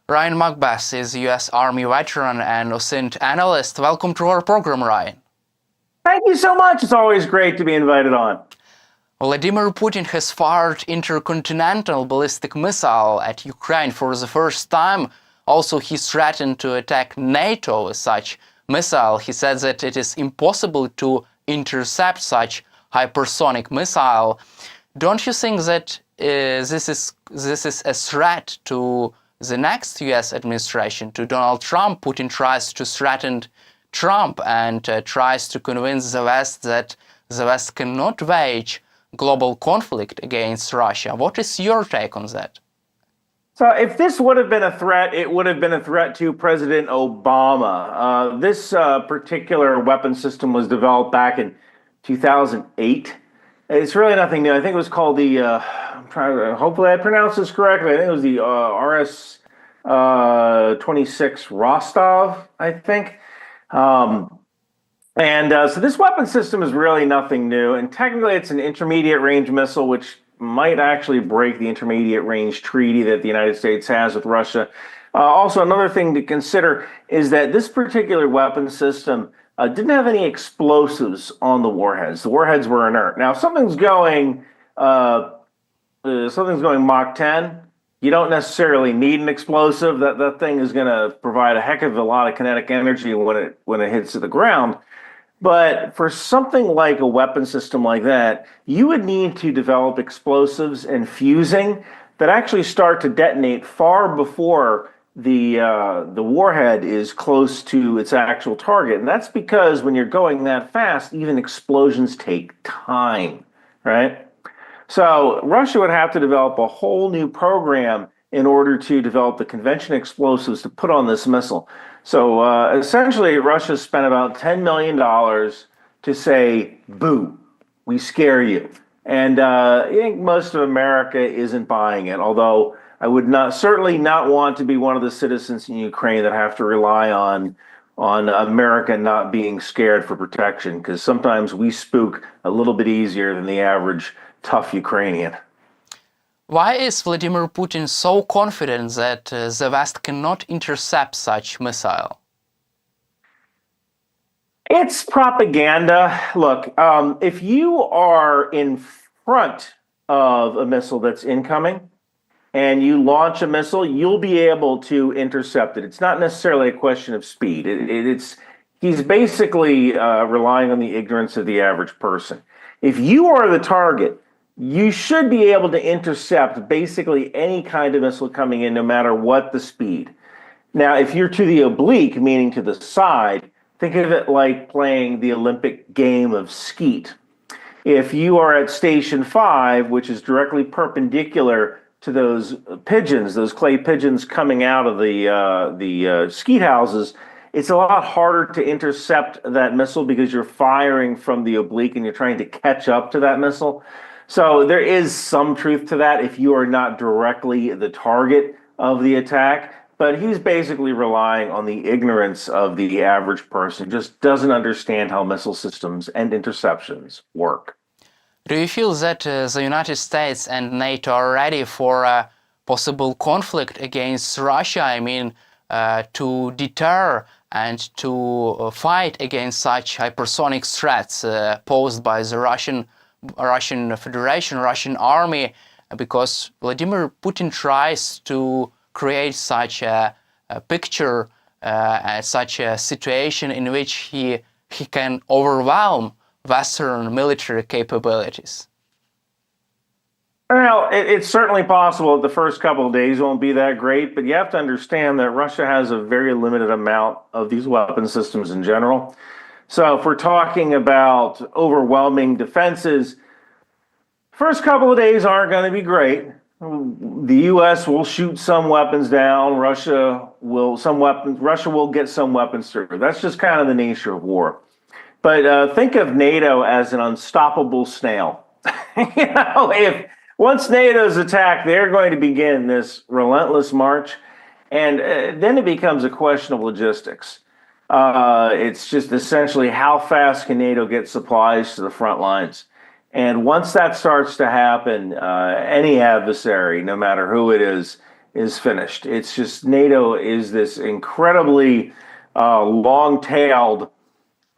Ryan McBeth is a U.S. Army veteran and OSINT analyst. Welcome to our program, Ryan. Thank you so much. It's always great to be invited on. Vladimir Putin has fired intercontinental ballistic missile at Ukraine for the first time. Also, he threatened to attack NATO with such missile. He said that it is impossible to intercept such hypersonic missile. Don't you think that this is a threat to the next U.S. administration, to Donald Trump? Putin tries to threaten Trump and tries to convince the West that the West cannot wage global conflict against Russia. What is your take on that? So if this would have been a threat, it would have been a threat to President Obama. This particular weapon system was developed back in 2008. It's really nothing new. I think it was called the, hopefully I pronounced this correctly. I think it was the RS-26 Rostov, I think. So this weapon system is really nothing new. And technically it's an intermediate range missile, which might actually break the intermediate range treaty that the United States has with Russia. Also, another thing to consider is that this particular weapon system didn't have any explosives on the warheads. The warheads were inert. Now, if something's going Mach 10, you don't necessarily need an explosive. That thing is going to provide a heck of a lot of kinetic energy when it hits the ground. But for something like a weapon system like that, you would need to develop explosives and fusing that actually start to detonate far before the warhead is close to its actual target. And that's because when you're going that fast, even explosions take time, right? So Russia would have to develop a whole new program in order to develop the conventional explosives to put on this missile. So essentially, Russia spent about $10 million to say, boo, we scare you. And I think most of America isn't buying it, although I would certainly not want to be one of the citizens in Ukraine that have to rely on America not being scared for protection, because sometimes we spook a little bit easier than the average tough Ukrainian. Why is Vladimir Putin so confident that the West cannot intercept such missile? It's propaganda. Look, if you are in front of a missile that's incoming and you launch a missile, you'll be able to intercept it. It's not necessarily a question of speed. He's basically relying on the ignorance of the average person. If you are the target, you should be able to intercept basically any kind of missile coming in, no matter what the speed. Now, if you're to the oblique, meaning to the side, think of it like playing the Olympic game of skeet. If you are at station 5, which is directly perpendicular to those pigeons, those clay pigeons coming out of the skeet houses, it's a lot harder to intercept that missile because you're firing from the oblique and you're trying to catch up to that missile. So there is some truth to that if you are not directly the target of the attack, but he's basically relying on the ignorance of the average person, just doesn't understand how missile systems and interceptions work. Do you feel that the United States and NATO are ready for a possible conflict against Russia? I mean, to deter and to fight against such hypersonic threats posed by the Russian Federation, Russian army, because Vladimir Putin tries to create such a picture, such a situation in which he can overwhelm Western military capabilities. Well, it's certainly possible that the first couple of days won't be that great, but you have to understand that Russia has a very limited amount of these weapon systems in general. So if we're talking about overwhelming defenses, first couple of days aren't going to be great. The U.S. will shoot some weapons down. Russia will get some weapons through. That's just kind of the nature of war. But think of NATO as an unstoppable snail. If once NATO's attacked, they're going to begin this relentless march, and then it becomes a question of logistics. It's just essentially how fast can NATO get supplies to the front lines. And once that starts to happen, any adversary, no matter who it is is finished. It's just NATO is this incredibly long-tailed,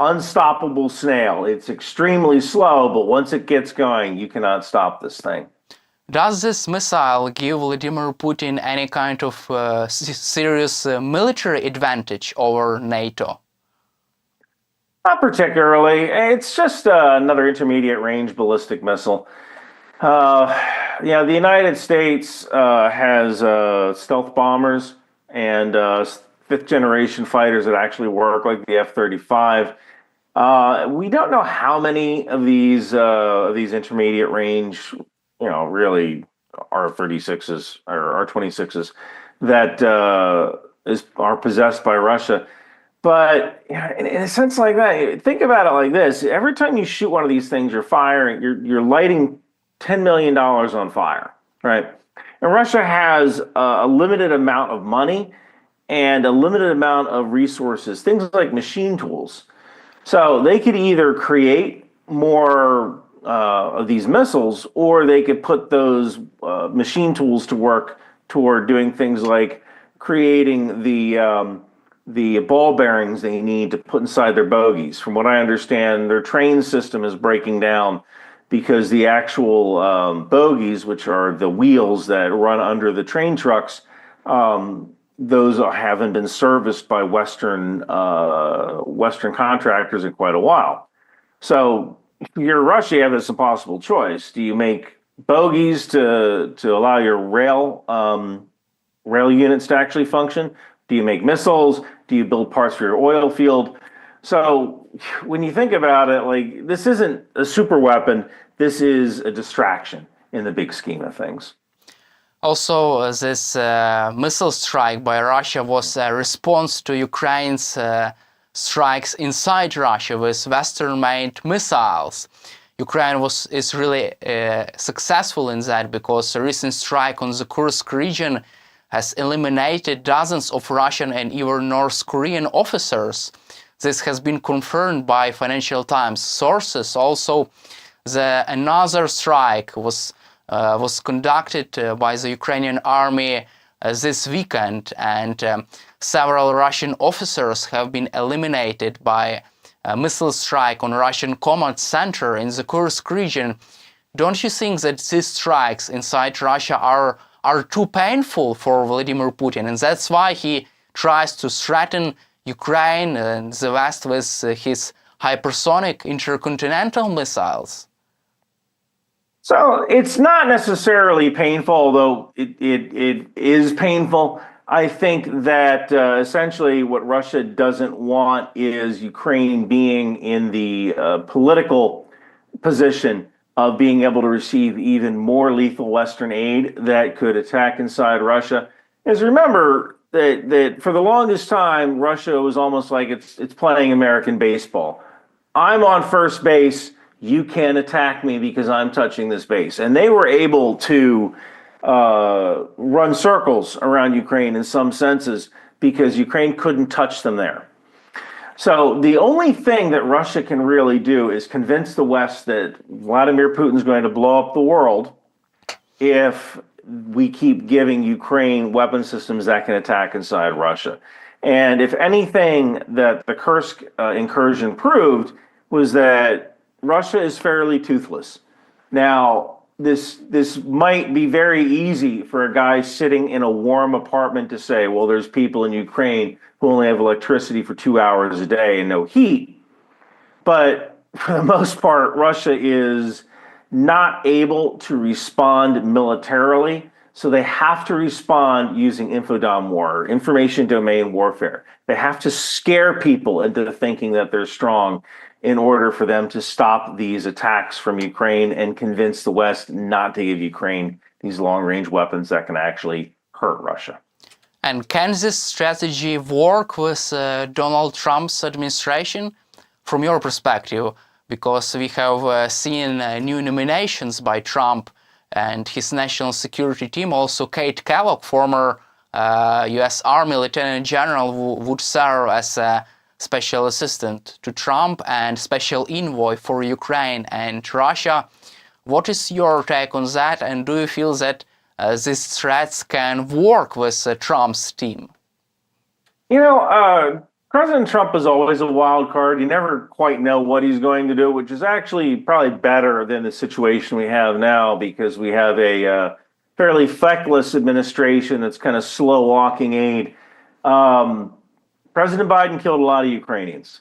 unstoppable snail. It's extremely slow, but once it gets going, you cannot stop this thing. Does this missile give Vladimir Putin any kind of serious military advantage over NATO? Not particularly. It's just another intermediate range ballistic missile. The United States has stealth bombers and fifth generation fighters that actually work, like the F-35. We don't know how many of these intermediate range, really R-36s or R-26s that are possessed by Russia. But in a sense like that, think about it like this: every time you shoot one of these things, you're lighting $10 million on fire, right? And Russia has a limited amount of money and a limited amount of resources, things like machine tools. So they could either create more of these missiles, or they could put those machine tools to work toward doing things like creating the ball bearings they need to put inside their bogies. From what I understand, their train system is breaking down because the actual bogies, which are the wheels that run under the train trucks, those haven't been serviced by Western contractors in quite a while. So if you're Russia, you have this impossible choice. Do you make bogies to allow your rail units to actually function? Do you make missiles? Do you build parts for your oil field? So when you think about it, like, this isn't a super weapon. This is a distraction in the big scheme of things. Also, this missile strike by Russia was a response to Ukraine's strikes inside Russia with Western-made missiles. Ukraine is really successful in that, because a recent strike on the Kursk region has eliminated dozens of Russian and even North Korean officers. This has been confirmed by Financial Times sources. Also, another strike was conducted by the Ukrainian army this weekend, and several Russian officers have been eliminated by a missile strike on Russian command center in the Kursk region. Don't you think that these strikes inside Russia are too painful for Vladimir Putin, and that's why he tries to threaten Ukraine and the West with his hypersonic intercontinental missiles? So it's not necessarily painful, although it is painful. I think that essentially what Russia doesn't want is Ukraine being in the political position of being able to receive even more lethal Western aid that could attack inside Russia. Is remember that for the longest time, Russia was almost like it's playing American baseball. I'm on first base. You can't attack me because I'm touching this base. And they were able to run circles around Ukraine in some senses because Ukraine couldn't touch them there. So the only thing that Russia can really do is convince the West that Vladimir Putin's going to blow up the world if we keep giving Ukraine weapon systems that can attack inside Russia. And if anything that the Kursk incursion proved was that Russia is fairly toothless. Now, this might be very easy for a guy sitting in a warm apartment to say, well, there's people in Ukraine who only have electricity for 2 hours a day and no heat. But for the most part, Russia is not able to respond militarily. So they have to respond using infodom war, information domain warfare. They have to scare people into thinking that they're strong in order for them to stop these attacks from Ukraine and convince the West not to give Ukraine these long-range weapons that can actually hurt Russia. And can this strategy work with Donald Trump's administration, from your perspective? Because we have seen new nominations by Trump and his national security team. Also, Kate Kellogg, former U.S. Army Lieutenant General, who would serve as a special assistant to Trump and special envoy for Ukraine and Russia. What is your take on that? And do you feel that these threats can work with Trump's team? President Trump is always a wild card. You never quite know what he's going to do, which is actually probably better than the situation we have now, because we have a fairly feckless administration that's kind of slow walking aid. President Biden killed a lot of Ukrainians.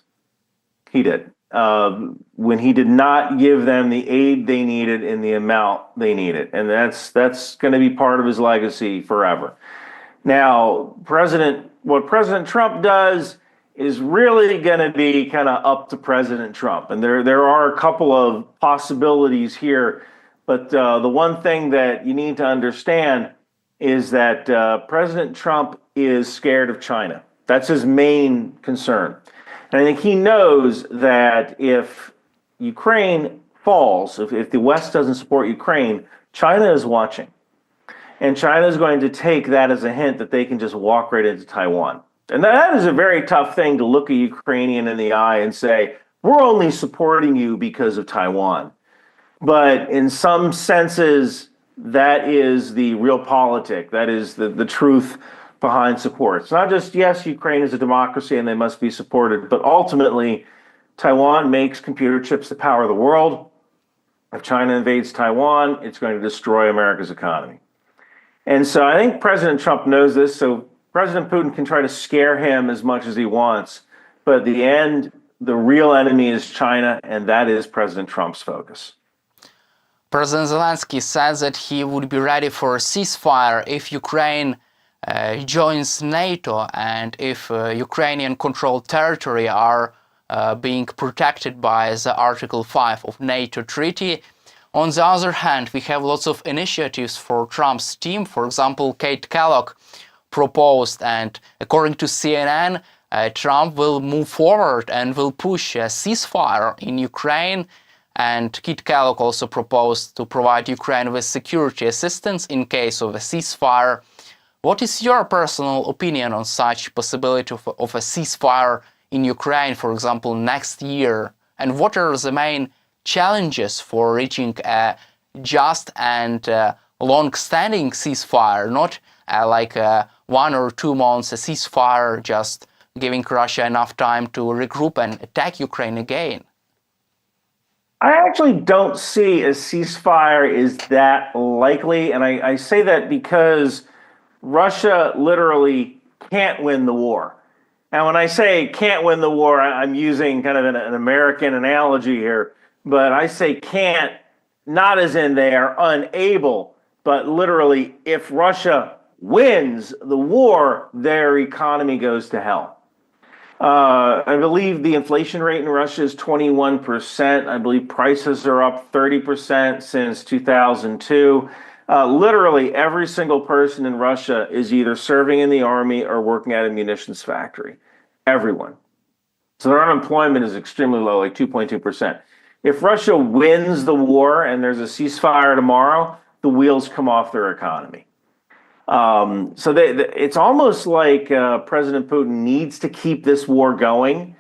He did. When he did not give them the aid they needed in the amount they needed. And that's going to be part of his legacy forever. Now, what President Trump does is really going to be kind of up to President Trump. And there are a couple of possibilities here. But the one thing that you need to understand is that President Trump is scared of China. That's his main concern. And I think he knows that if Ukraine falls, if the West doesn't support Ukraine, China is watching. And China is going to take that as a hint that they can just walk right into Taiwan. And that is a very tough thing to look a Ukrainian in the eye and say, we're only supporting you because of Taiwan. But in some senses, that is the real politic. That is the truth behind support. It's not just, yes, Ukraine is a democracy and they must be supported, but ultimately, Taiwan makes computer chips that power the world. If China invades Taiwan, it's going to destroy America's economy. And so I think President Trump knows this, so President Putin can try to scare him as much as he wants, but at the end, the real enemy is China, and that is President Trump's focus. President Zelensky says that he would be ready for a ceasefire if Ukraine joins NATO and if Ukrainian-controlled territory are being protected by the Article 5 of NATO treaty. On the other hand, we have lots of initiatives for Trump's team. For example, Kate Kellogg proposed, and according to CNN, Trump will move forward and will push a ceasefire in Ukraine. And Kate Kellogg also proposed to provide Ukraine with security assistance in case of a ceasefire. What is your personal opinion on such possibility of a ceasefire in Ukraine, for example, next year? And what are the main challenges for reaching a just and long-standing ceasefire, not like 1 or 2 months a ceasefire, just giving Russia enough time to regroup and attack Ukraine again? I actually don't see a ceasefire is that likely, and I say that because Russia literally can't win the war. And when I say can't win the war, I'm using kind of an American analogy here, but I say can't, not as in they are unable, but literally if Russia wins the war, their economy goes to hell. I believe the inflation rate in Russia is 21%. I believe prices are up 30% since 2002. Literally every single person in Russia is either serving in the army or working at a munitions factory. Everyone. So their unemployment is extremely low, like 2.2%. If Russia wins the war and there's a ceasefire tomorrow, the wheels come off their economy. So it's almost like President Putin needs to keep this war going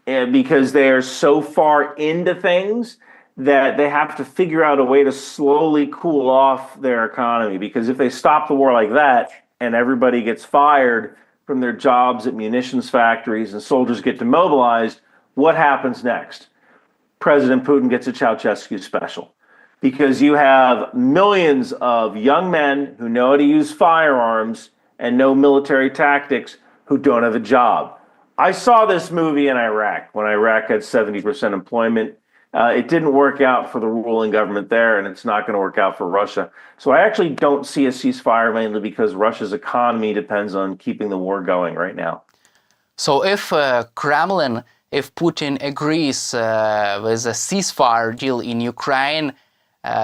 because they are so far into things that they have to figure out a way to slowly cool off their economy. Because if they stop the war like that and everybody gets fired from their jobs at munitions factories and soldiers get demobilized, what happens next? President Putin gets a Ceausescu special. Because you have millions of young men who know how to use firearms and know military tactics who don't have a job. I saw this movie in Iraq when Iraq had 70% employment. It didn't work out for the ruling government there, and it's not going to work out for Russia. So I actually don't see a ceasefire, mainly because Russia's economy depends on keeping the war going right now. So if Kremlin, if Putin agrees with a ceasefire deal in Ukraine,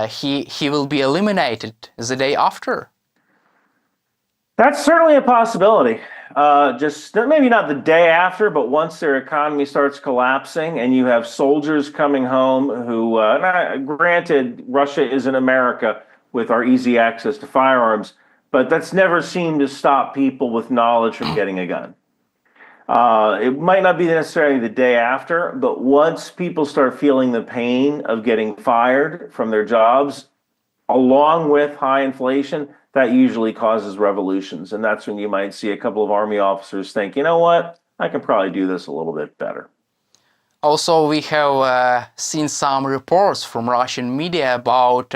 he will be eliminated the day after? That's certainly a possibility. Just maybe not the day after, but once their economy starts collapsing and you have soldiers coming home who, granted, Russia isn't America with our easy access to firearms, but that's never seemed to stop people with knowledge from getting a gun. It might not be necessarily the day after, but once people start feeling the pain of getting fired from their jobs, along with high inflation, that usually causes revolutions. And that's when you might see a couple of army officers think, you know what, I can probably do this a little bit better. Also, we have seen some reports from Russian media about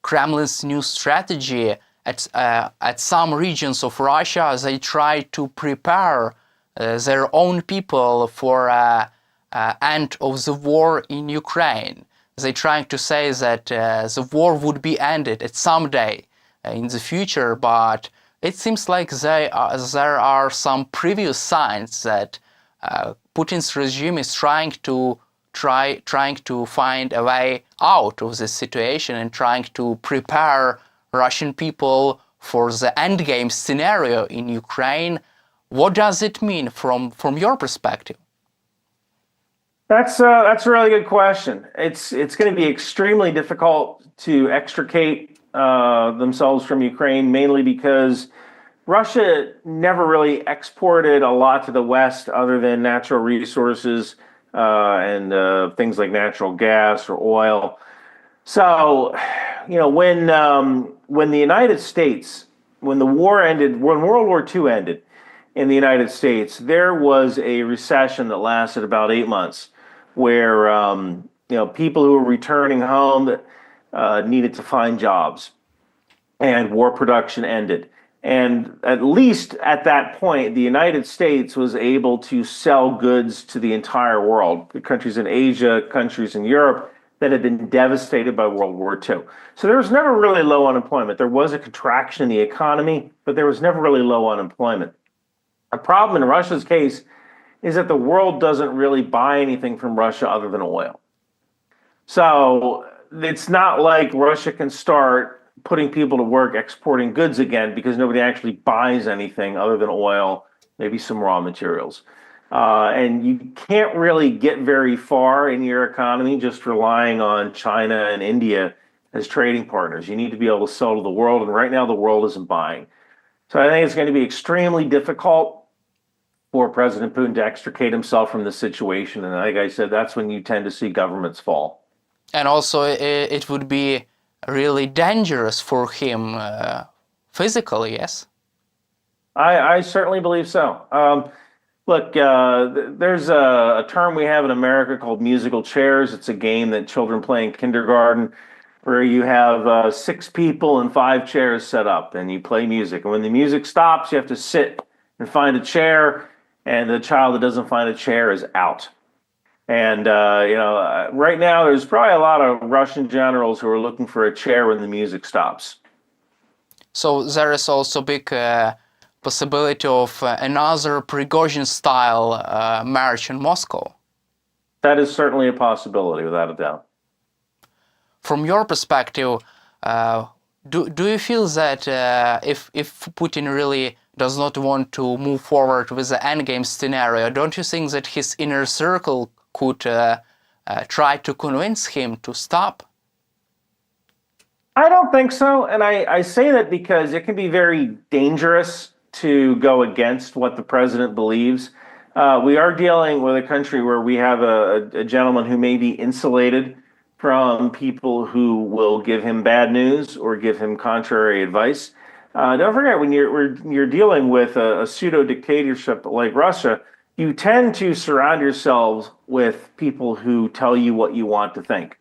Kremlin's new strategy at some regions of Russia. They try to prepare their own people for end of the war in Ukraine. They trying to say that the war would be ended at some day in the future, but it seems like there are some previous signs that Putin's regime is trying to find a way out of this situation and trying to prepare Russian people for the endgame scenario in Ukraine. What does it mean from your perspective? That's a really good question. It's going to be extremely difficult to extricate themselves from Ukraine, mainly because Russia never really exported a lot to the West other than natural resources and things like natural gas or oil. So, when the United States, when the war ended, when World War II ended in the United States, there was a recession that lasted about 8 months, where people who were returning home needed to find jobs, and war production ended. And at least at that point, the United States was able to sell goods to the entire world, the countries in Asia, countries in Europe that had been devastated by World War II. So there was never really low unemployment. There was a contraction in the economy, but there was never really low unemployment. A problem in Russia's case is that the world doesn't really buy anything from Russia other than oil. So it's not like Russia can start putting people to work exporting goods again, because nobody actually buys anything other than oil, maybe some raw materials. And you can't really get very far in your economy just relying on China and India as trading partners. You need to be able to sell to the world, and right now the world isn't buying. So I think it's going to be extremely difficult for President Putin to extricate himself from the situation. And like I said, that's when you tend to see governments fall. And also it would be really dangerous for him physically, yes? I certainly believe so. Look, there's a term we have in America called musical chairs. It's a game that children play in kindergarten, where you have 6 people and 5 chairs set up, and you play music. And when the music stops, you have to sit and find a chair, and the child that doesn't find a chair is out. And, right now there's probably a lot of Russian generals who are looking for a chair when the music stops. So there is also big possibility of another Prigozhin-style march in Moscow. That is certainly a possibility, without a doubt. From your perspective, do you feel that if Putin really does not want to move forward with the endgame scenario, don't you think that his inner circle could try to convince him to stop? I don't think so. And I say that because it can be very dangerous to go against what the president believes. We are dealing with a country where we have a gentleman who may be insulated from people who will give him bad news or give him contrary advice. Don't forget, when you're dealing with a pseudo dictatorship like Russia, you tend to surround yourselves with people who tell you what you want to think.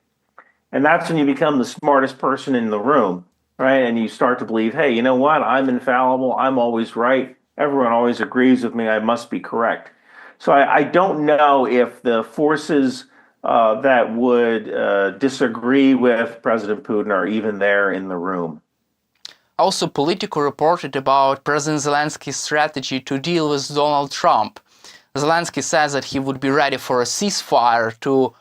And that's when you become the smartest person in the room, right? And you start to believe, hey, you know what? I'm infallible. I'm always right. Everyone always agrees with me. I must be correct. So I don't know if the forces that would disagree with President Putin are even there in the room. Also, Politico reported about President Zelensky's strategy to deal with Donald Trump. Zelensky says that he would be ready for a ceasefire to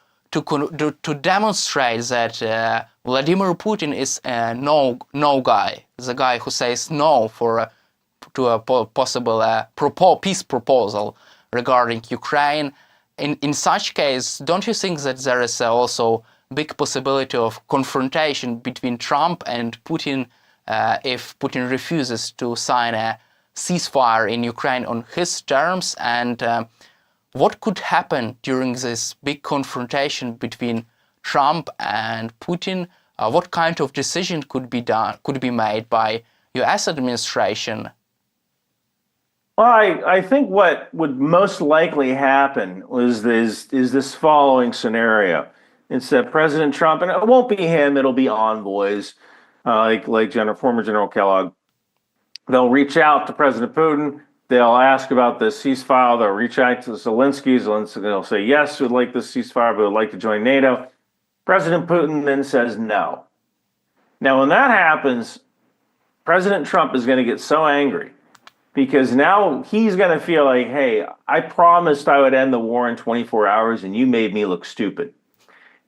demonstrate that Vladimir Putin is a no guy, the guy who says no to a possible peace proposal regarding Ukraine. In such case, don't you think that there is also big possibility of confrontation between Trump and Putin if Putin refuses to sign a ceasefire in Ukraine on his terms? And what could happen during this big confrontation between Trump and Putin? What kind of decision could be made by U.S. administration? Well, I think what would most likely happen is this following scenario. It's that President Trump, and it won't be him, it'll be envoys, like former General Kellogg. They'll reach out to President Putin. They'll ask about the ceasefire. They'll reach out to Zelensky. Zelensky will say, yes, we'd like this ceasefire, but we'd like to join NATO. President Putin then says no. Now, when that happens, President Trump is going to get so angry because now he's going to feel like, hey, I promised I would end the war in 24 hours and you made me look stupid.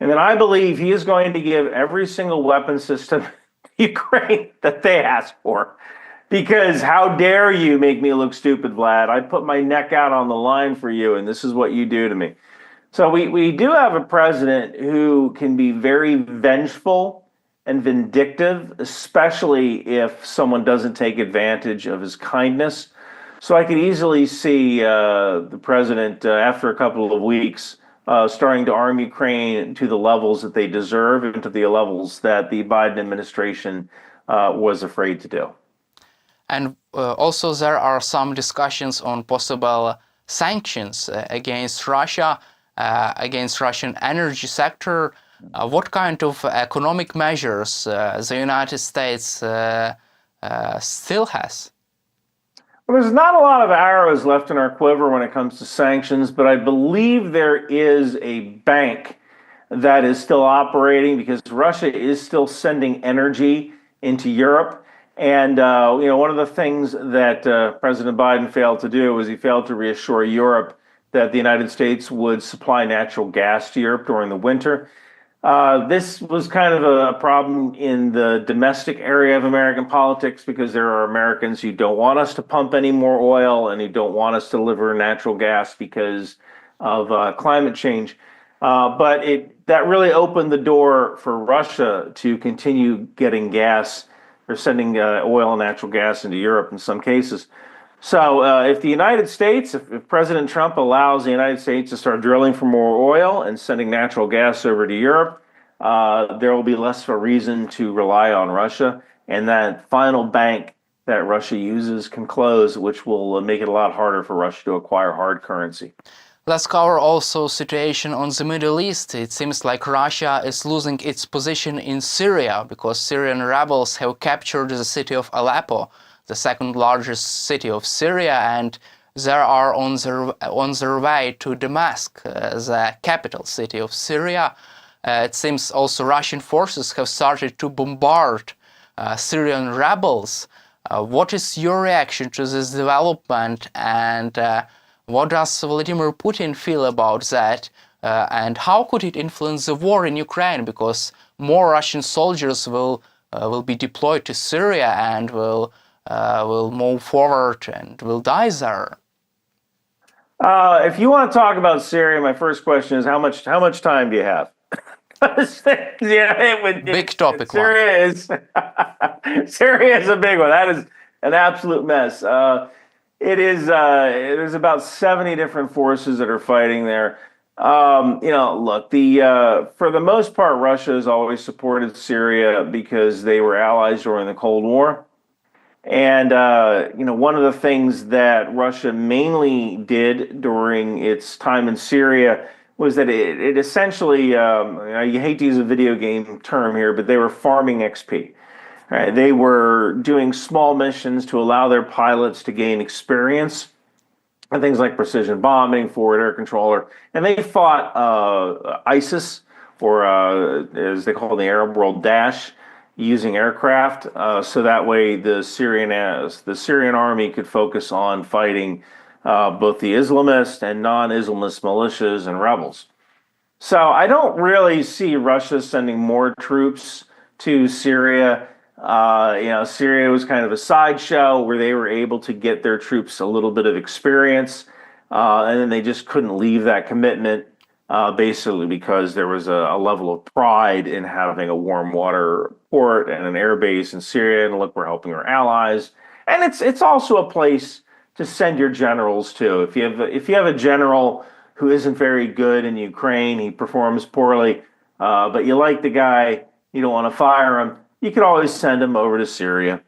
And then I believe he is going to give every single weapon system to Ukraine that they asked for. Because how dare you make me look stupid, Vlad? I put my neck out on the line for you, and this is what you do to me. So we do have a president who can be very vengeful and vindictive, especially if someone doesn't take advantage of his kindness. So I could easily see the president, after a couple of weeks, starting to arm Ukraine to the levels that they deserve and to the levels that the Biden administration was afraid to do. And also there are some discussions on possible sanctions against Russia, against Russian energy sector. What kind of economic measures the United States still has? Well, there's not a lot of arrows left in our quiver when it comes to sanctions, but I believe there is a bank that is still operating because Russia is still sending energy into Europe. And, one of the things that President Biden failed to do was he failed to reassure Europe that the United States would supply natural gas to Europe during the winter. This was kind of a problem in the domestic area of American politics because there are Americans who don't want us to pump any more oil and who don't want us to deliver natural gas because of climate change. But that really opened the door for Russia to continue getting gas. They're sending oil and natural gas into Europe in some cases. So if the United States, if President Trump allows the United States to start drilling for more oil and sending natural gas over to Europe, there will be less of a reason to rely on Russia. And that final bank that Russia uses can close, which will make it a lot harder for Russia to acquire hard currency. Let's cover also situation on the Middle East. It seems like Russia is losing its position in Syria because Syrian rebels have captured the city of Aleppo, the second largest city of Syria, and they are on their way to Damascus, the capital city of Syria. It seems also Russian forces have started to bombard Syrian rebels. What is your reaction to this development, and what does Vladimir Putin feel about that? And how could it influence the war in Ukraine? Because more Russian soldiers will be deployed to Syria and will move forward and will die there. If you want to talk about Syria, my first question is how much time do you have? Big topic. Syria is a big one. That is an absolute mess. There's about 70 different forces that are fighting there. Look, for the most part, Russia has always supported Syria because they were allies during the Cold War. And, one of the things that Russia mainly did during its time in Syria was that it essentially, you hate to use a video game term here, but they were farming XP. Right? They were doing small missions to allow their pilots to gain experience and things like precision bombing, forward air controller. And they fought ISIS, or as they call it in the Arab world, Daesh, using aircraft. So that way the Syrian army could focus on fighting both the Islamist and non-Islamist militias and rebels. So I don't really see Russia sending more troops to Syria. Syria was kind of a sideshow where they were able to get their troops a little bit of experience, and then they just couldn't leave that commitment, basically because there was a level of pride in having a warm water port and an air base in Syria, and look, we're helping our allies. And it's also a place to send your generals to. If you have a general who isn't very good in Ukraine, he performs poorly, but you like the guy, you don't want to fire him, you could always send him over to Syria.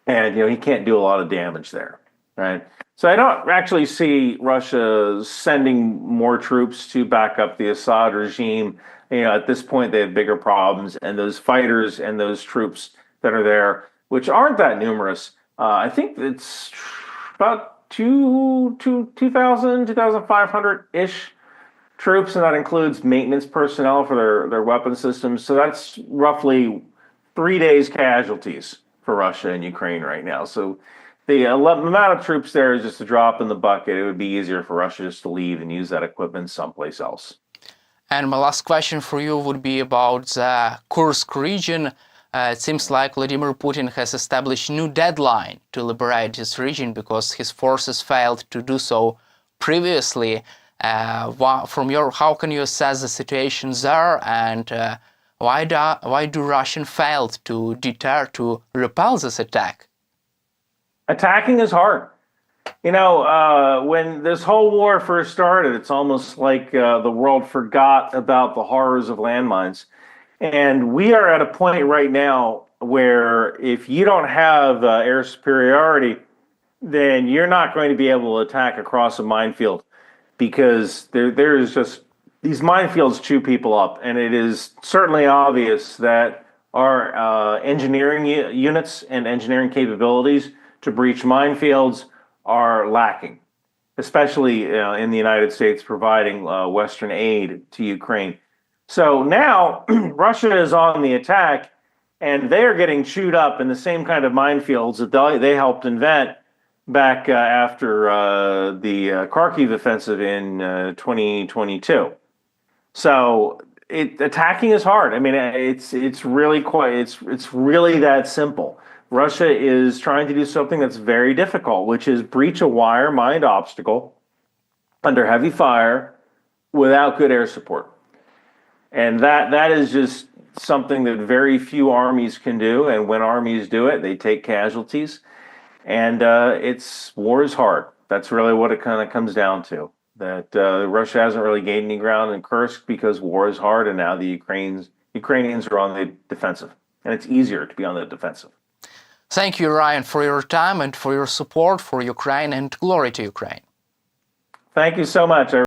And, he can't do a lot of damage there, right? So I don't actually see Russia sending more troops to back up the Assad regime. At this point, they have bigger problems, and those fighters and those troops that are there, which aren't that numerous, I think it's about 2,000, 2,500-ish troops, and that includes maintenance personnel for their weapon systems. So that's roughly 3 days casualties for Russia and Ukraine right now. So the amount of troops there is just a drop in the bucket. It would be easier for Russia just to leave and use that equipment someplace else. And my last question for you would be about the Kursk region. It seems like Vladimir Putin has established a new deadline to liberate this region because his forces failed to do so previously. How can you assess the situation there, and why do Russians fail to repel this attack? Attacking is hard. When this whole war first started, it's almost like the world forgot about the horrors of landmines. And we are at a point right now where if you don't have air superiority, then you're not going to be able to attack across a minefield, because there is just, these minefields chew people up. And it is certainly obvious that our engineering units and engineering capabilities to breach minefields are lacking, especially in the United States providing Western aid to Ukraine. So now Russia is on the attack, and they are getting chewed up in the same kind of minefields that they helped invent back after the Kharkiv offensive in 2022. So attacking is hard. I mean, it's really that simple. Russia is trying to do something that's very difficult, which is breach a wire-mined obstacle under heavy fire without good air support. And that is just something that very few armies can do. And when armies do it, they take casualties. And war is hard. That's really what it kind of comes down to. That Russia hasn't really gained any ground in Kursk because war is hard, and now the Ukrainians are on the defensive. And it's easier to be on the defensive. Thank you, Ryan, for your time and for your support for Ukraine, and glory to Ukraine. Thank you so much.